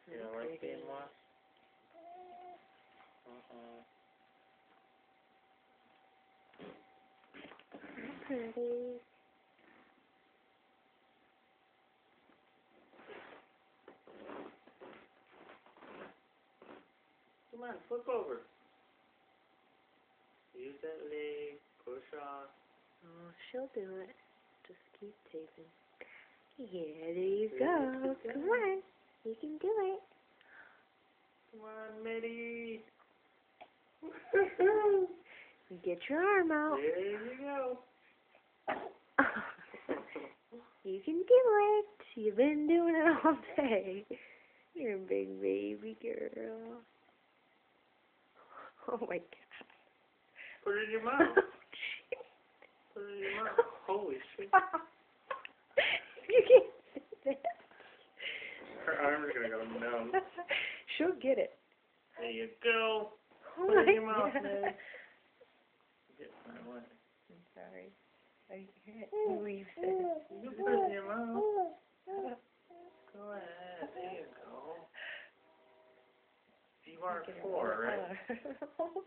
You don't like being lost? Pretty. Come on, flip over. Use that leg, push off. Oh, she'll do it. Just keep taping. Yeah, there you go. Come on. You can do it. Come on, Mitty. Get your arm out. There you go. You can do it. You've been doing it all day. You're a big baby girl. Oh my God. Put it in your mouth. Put it in your mouth. Holy shit. You can't say that. Her arms are gonna go numb. She'll get it. There you go. Oh Put it my in your mouth, God. Ned. Get my one. I'm sorry. I can't believe it. You put it in your mouth. Go ahead. There you go. You are 4, right? Oh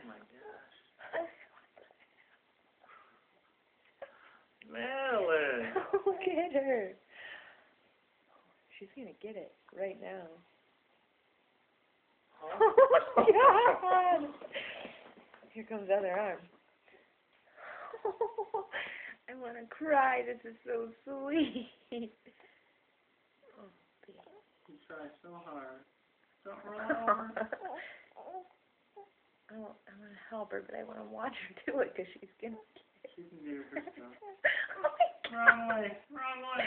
my gosh. Madeline. Look at her. She's gonna get it right now. Oh my God! Here comes the other arm. I want to cry. This is so sweet. Oh, baby. You try so hard. Don't roll over. I want to help her, but I want to watch her do it because she's gonna get it. She can do her stuff. Oh my God. Wrong way. Wrong way.